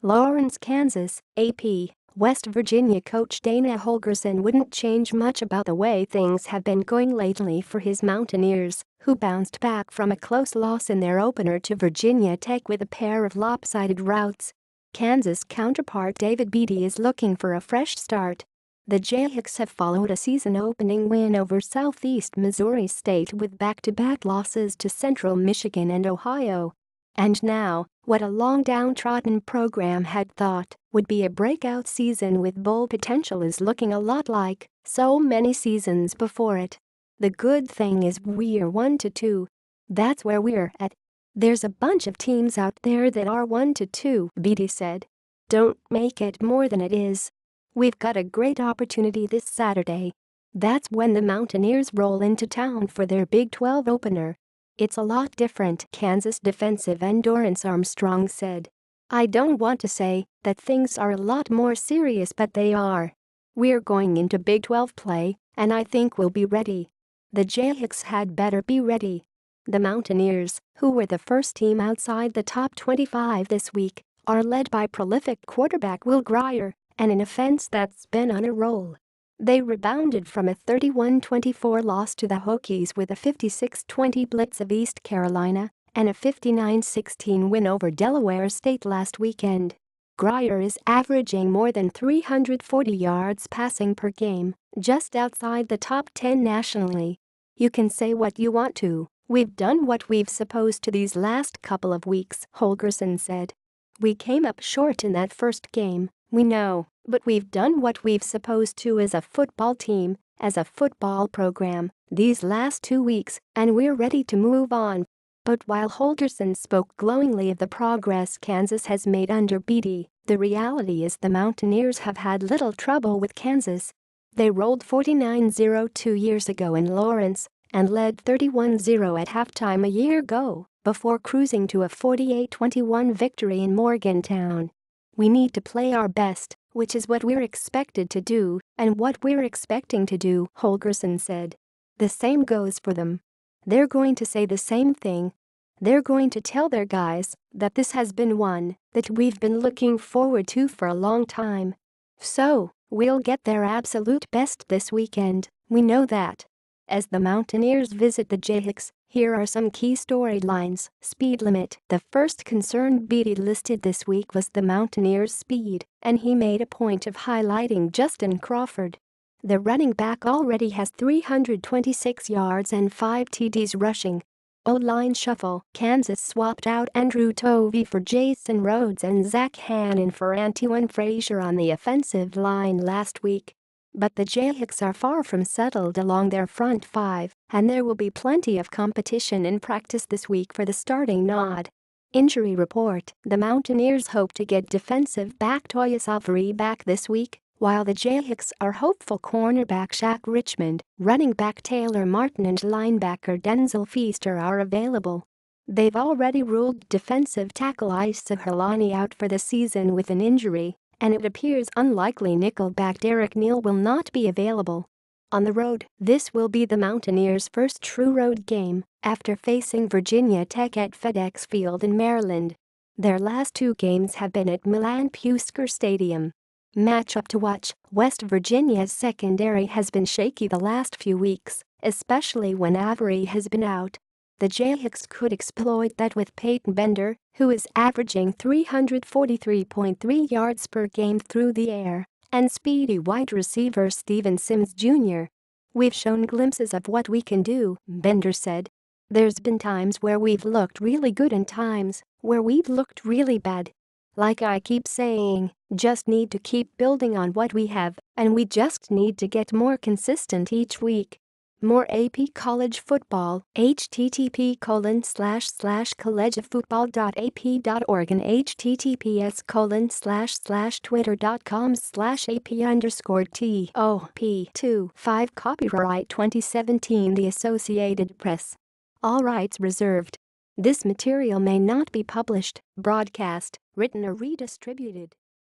Lawrence, Kansas, AP. West Virginia coach Dana Holgorsen wouldn't change much about the way things have been going lately for his Mountaineers, who bounced back from a close loss in their opener to Virginia Tech with a pair of lopsided routs. Kansas counterpart David Beaty is looking for a fresh start. The Jayhawks have followed a season-opening win over Southeast Missouri State with back-to-back losses to Central Michigan and Ohio. And now, what a long-downtrodden program had thought would be a breakout season with bowl potential is looking a lot like so many seasons before it. The good thing is we're 1-2. That's where we're at. There's a bunch of teams out there that are 1-2, Beaty said. Don't make it more than it is. We've got a great opportunity this Saturday. That's when the Mountaineers roll into town for their Big 12 opener. It's a lot different, Kansas defensive end Dorrance Armstrong said. I don't want to say that things are a lot more serious, but they are. We're going into Big 12 play, and I think we'll be ready. The Jayhawks had better be ready. The Mountaineers, who were the first team outside the top 25 this week, are led by prolific quarterback Will Grier and an offense that's been on a roll. They rebounded from a 31-24 loss to the Hokies with a 56-20 blitz of East Carolina and a 59-16 win over Delaware State last weekend. Grier is averaging more than 340 yards passing per game, just outside the top 10 nationally. You can say what you want to, we've done what we've supposed to these last couple of weeks, Holgorsen said. We came up short in that first game, we know, but we've done what we've supposed to as a football team, as a football program, these last 2 weeks, and we're ready to move on. But while Holgorsen spoke glowingly of the progress Kansas has made under Beaty, the reality is the Mountaineers have had little trouble with Kansas. They rolled 49-0 2 years ago in Lawrence and led 31-0 at halftime a year ago, before cruising to a 48-21 victory in Morgantown. We need to play our best, which is what we're expected to do and what we're expecting to do, Holgorsen said. The same goes for them. They're going to say the same thing. They're going to tell their guys that this has been one that we've been looking forward to for a long time. So, we'll get their absolute best this weekend, we know that. As the Mountaineers visit the Jayhawks, here are some key storylines. Speed limit. The first concern Beaty listed this week was the Mountaineers' speed, and he made a point of highlighting Justin Crawford. The running back already has 326 yards and 5 TDs rushing. O-line shuffle. Kansas swapped out Andrew Tovey for Jason Rhodes and Zach Hannon for Antoine Frazier on the offensive line last week. But the Jayhawks are far from settled along their front five, and there will be plenty of competition in practice this week for the starting nod. Injury report. The Mountaineers hope to get defensive back Toya Salvary back this week, while the Jayhawks are hopeful cornerback Shaq Richmond, running back Taylor Martin and linebacker Denzel Feaster are available. They've already ruled defensive tackle Issa Helani out for the season with an injury, and it appears unlikely nickelback Derek Neal will not be available. On the road, this will be the Mountaineers' first true road game after facing Virginia Tech at FedEx Field in Maryland. Their last 2 games have been at Milan Puskar Stadium. Matchup to watch. West Virginia's secondary has been shaky the last few weeks, especially when Avery has been out. The Jayhawks could exploit that with Peyton Bender, who is averaging 343.3 yards per game through the air, and speedy wide receiver Steven Sims Jr. We've shown glimpses of what we can do, Bender said. There's been times where we've looked really good and times where we've looked really bad. Like I keep saying, just need to keep building on what we have, and we just need to get more consistent each week. More AP College Football, http://collegefootball.ap.org and https://twitter.com/AP_TOP25 Copyright 2017 The Associated Press. All rights reserved. This material may not be published, broadcast, written or redistributed.